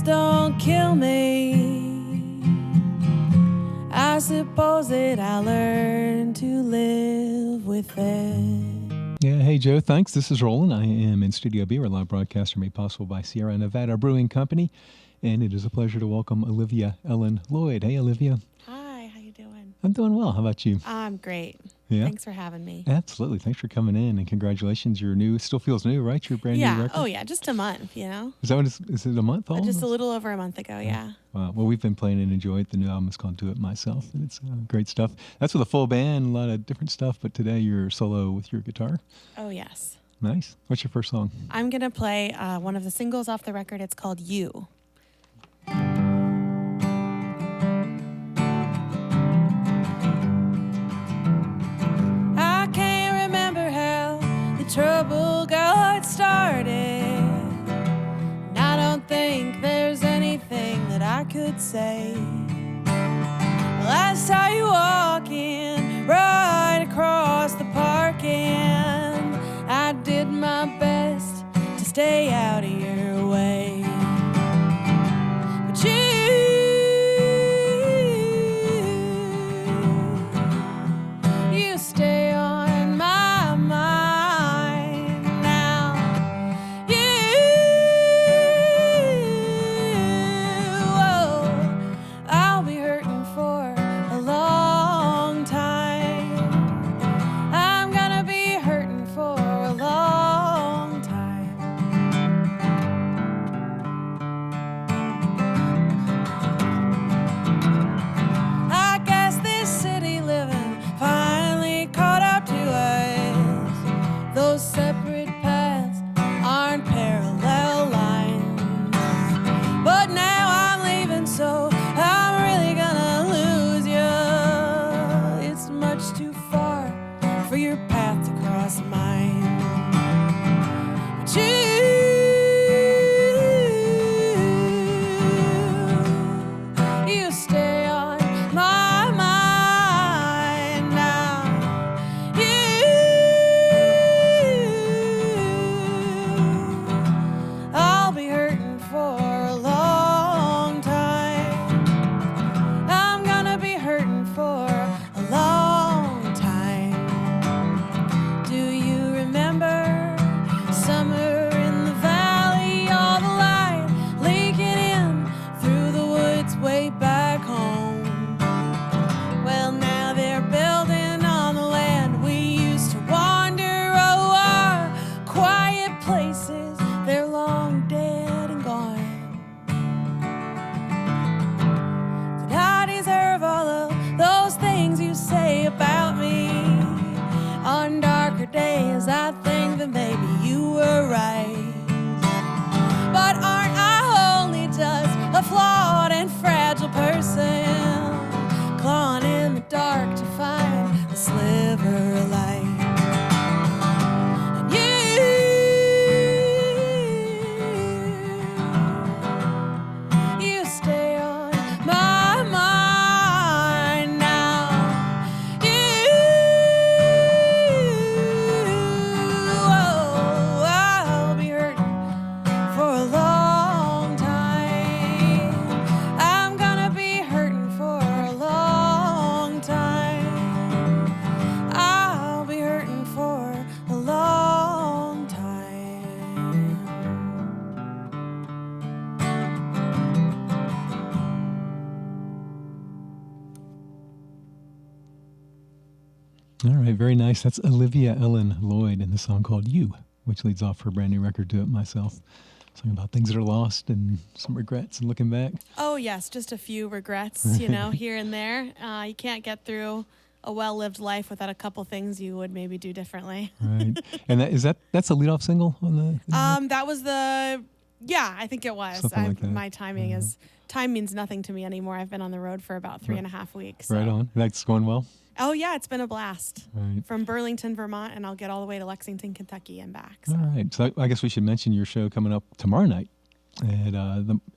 just don't kill me. I suppose that I'll learn to live with it. Yeah, hey Joe, thanks. This is Roland. I am in Studio B, our live broadcaster made possible by Sierra Nevada Brewing Company. And it is a pleasure to welcome Olivia Ellen Lloyd. Hey, Olivia. Hi, how you doing? I'm doing well. How about you? I'm great. Yeah? Thanks for having me. Absolutely. Thanks for coming in, and congratulations. Your new, still feels new, right? Your brand new record? Oh yeah, just a month, you know? Is that what is it a month old? Just a little over a month ago, yeah. Wow. Well, we've been playing and enjoying it. The new album is called Do It Myself, and it's great stuff. That's with a full band, a lot of different stuff, but today you're solo with your guitar. Oh, yes. Nice. What's your first song? I'm going to play one of the singles off the record. It's called You. I can't remember how the trouble got started. And I don't think there's anything that I could say. Well, I saw you walking right across the park, and I did my best to stay out of your way. But you stay on my mind now. I'll be hurting for a long time. I'm gonna be hurting for a long time. I guess this city living finally caught up to us. Those separate paths aren't parallel lines. But now I'm leaving, so I'm really gonna lose you. It's much too far for your path to cross mine. But you stay on my mind now. I'll be hurting for a long time. I'm gonna be hurting for a long time. Do you remember summer in the valley? All the light leaking in through the woods way back home. Well, now they're building on the land we used to wander. Oh, our quiet places, they're long dead and gone. Did I deserve all of those things you say about me? On darker days, I think that maybe you were right. But aren't I only just a flawed and fragile person, clawing in the dark to find a sliver of light? And you stay on my mind now. I'll be hurting for a long time. I'm gonna be hurting for a long time. I'll be hurting for a long time. All right, very nice. That's Olivia Ellen Lloyd in the song called You, which leads off her brand new record, Do It Myself. Song about things that are lost and some regrets and looking back. Oh, yes, just a few regrets, you know, here and there. You can't get through a well-lived life without a couple things you would maybe do differently. Right. And that's a lead-off single on the... That was yeah, I think it was. Something like that. My timing is, time means nothing to me anymore. I've been on the road for about 3.5 weeks. So. Right on. That's going well? Oh, yeah, it's been a blast. Right. From Burlington, Vermont, and I'll get all the way to Lexington, Kentucky and back. So. All right. So I guess we should mention your show coming up tomorrow night at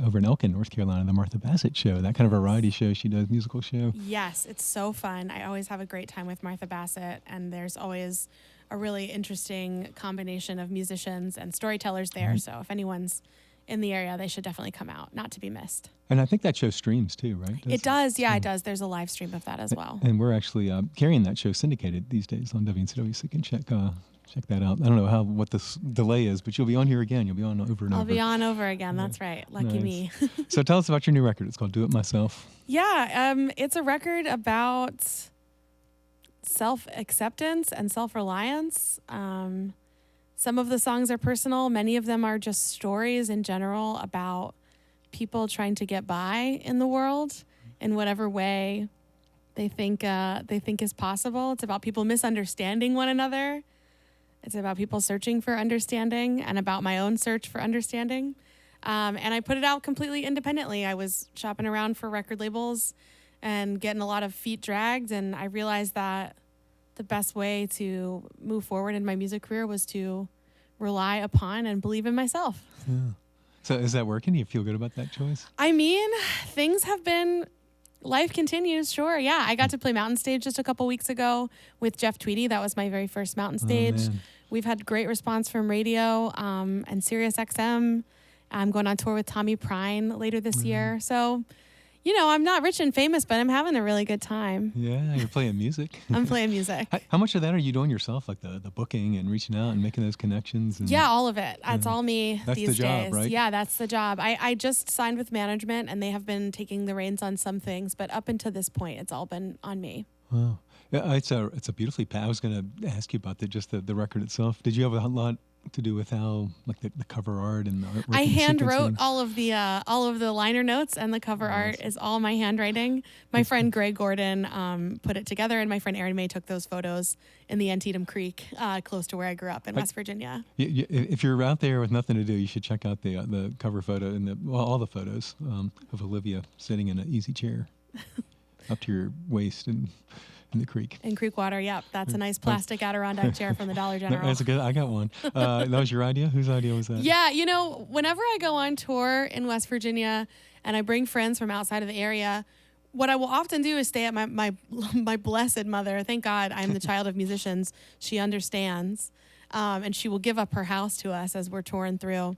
over in Elkin, North Carolina, the Martha Bassett Show. That kind of variety show she does, musical show. Yes, it's so fun. I always have a great time with Martha Bassett, and there's always a really interesting combination of musicians and storytellers there. Right. So if anyone's in the area, they should definitely come out, not to be missed. And I think that show streams too, right? It does. Yeah, it does. There's a live stream of that as well. And we're actually carrying that show syndicated these days on WNCW, so you can check that out. I don't know what this delay is, but you'll be on here again. You'll be on over and over. I'll be on over again. That's right. Lucky me. So tell us about your new record. It's called Do It Myself. Yeah, it's a record about self-acceptance and self-reliance. Some of the songs are personal. Many of them are just stories in general about people trying to get by in the world in whatever way they think is possible. It's about people misunderstanding one another. It's about people searching for understanding and about my own search for understanding. And I put it out completely independently. I was shopping around for record labels and getting a lot of feet dragged, and I realized that the best way to move forward in my music career was to rely upon and believe in myself. Yeah. So is that working? Do you feel good about that choice? I mean, life continues, sure. Yeah, I got to play Mountain Stage just a couple weeks ago with Jeff Tweedy. That was my very first Mountain Stage. Man. We've had great response from radio and Sirius XM. I'm going on tour with Tommy Prine later this year. So, I'm not rich and famous, but I'm having a really good time. Yeah, you're playing music. I'm playing music. How much of that are you doing yourself, like the booking and reaching out and making those connections? Yeah, all of it. That's all me that's these the job, days. right? Yeah, that's the job. I just signed with management, and they have been taking the reins on some things, but up until this point, it's all been on me. Wow. Yeah, it's a beautifully I was going to ask you about the record itself. Did you have a lot to do with how, like, the cover art and the artwork? I hand wrote all of the liner notes, and the cover art is all my handwriting. My friend Greg Gordon put it together, and my friend Erin May took those photos in the Antietam Creek, close to where I grew up in West Virginia. If you're out there with nothing to do, you should check out the cover photo and all the photos of Olivia sitting in an easy chair up to your waist and in the creek. In creek water, yep. That's a nice plastic Adirondack chair from the Dollar General. That's I got one. That was your idea? Whose idea was that? Yeah, whenever I go on tour in West Virginia and I bring friends from outside of the area, what I will often do is stay at my blessed mother. Thank God I'm the child of musicians. She understands. And she will give up her house to us as we're touring through.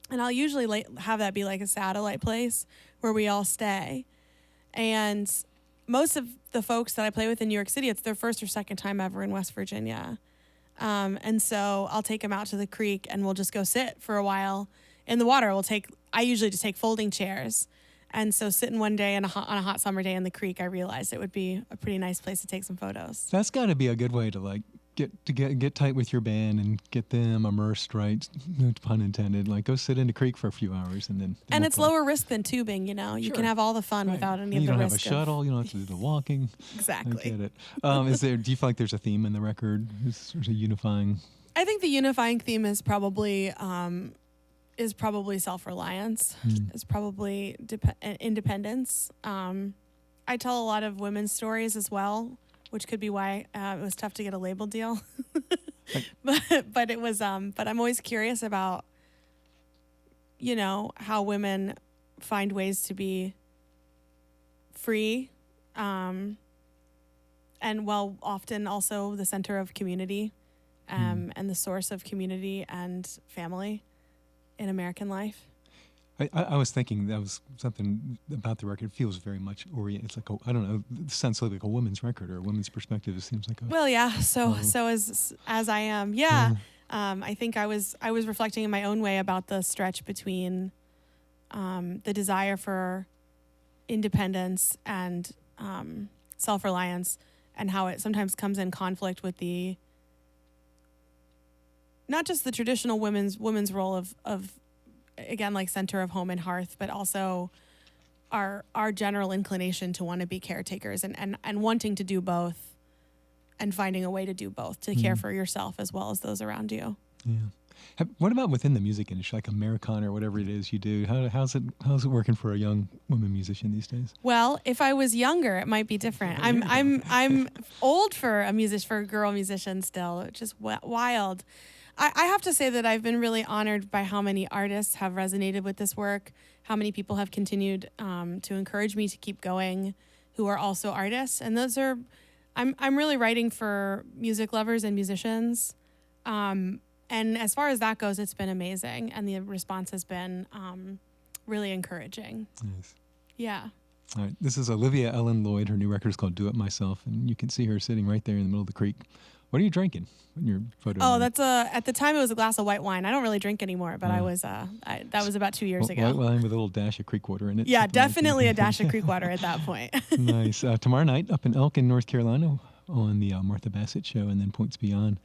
And I'll usually have that be like a satellite place where we all stay. And most of the folks that I play with in New York City, it's their first or second time ever in West Virginia. And so I'll take them out to the creek and we'll just go sit for a while in the water. I usually just take folding chairs. And so sitting one day on a hot summer day in the creek, I realized it would be a pretty nice place to take some photos. That's got to be a good way to get tight with your band and get them immersed, right? No pun intended. Like, go sit in the creek for a few hours and then. And it's lower risk than tubing, You Sure. can have all the fun without any of the risk. You don't have a shuttle. You don't have to do the walking. Exactly. I get it. Do you feel like there's a theme in the record? Is sort of unifying? I think the unifying theme is probably self-reliance. Is probably independence. I tell a lot of women's stories as well, which could be why it was tough to get a label deal. but it was. But I'm always curious about, how women find ways to be free, and while often also the center of community, and the source of community and family in American life. I was thinking that was something about the record. It feels very much oriented. It's like I don't know. It sounds like a woman's record or a woman's perspective. It seems like. Well, yeah. So as I am, yeah. I think I was reflecting in my own way about the stretch between the desire for independence and self-reliance, and how it sometimes comes in conflict with the not just the traditional women's role of again, like center of home and hearth, but also our general inclination to want to be caretakers and wanting to do both and finding a way to do both, to care for yourself as well as those around you. Yeah. What about within the music industry, like Americana or whatever it is you do? How's it working for a young woman musician these days? Well, if I was younger, it might be different. I'm old for a girl musician still, which is wild. I have to say that I've been really honored by how many artists have resonated with this work, how many people have continued to encourage me to keep going, who are also artists. And those are, I'm really writing for music lovers and musicians. And as far as that goes, it's been amazing. And the response has been really encouraging. Nice. Yeah. All right. This is Olivia Ellen Lloyd. Her new record is called Do It Myself. And you can see her sitting right there in the middle of the creek. What are you drinking in your photo? Oh, that's at the time it was a glass of white wine. I don't really drink anymore, but that was about 2 years ago. White wine with a little dash of creek water in it. Yeah, definitely a dash of creek water at that point. Nice. Tomorrow night up in Elkin, North Carolina on the Martha Bassett Show, and then Points Beyond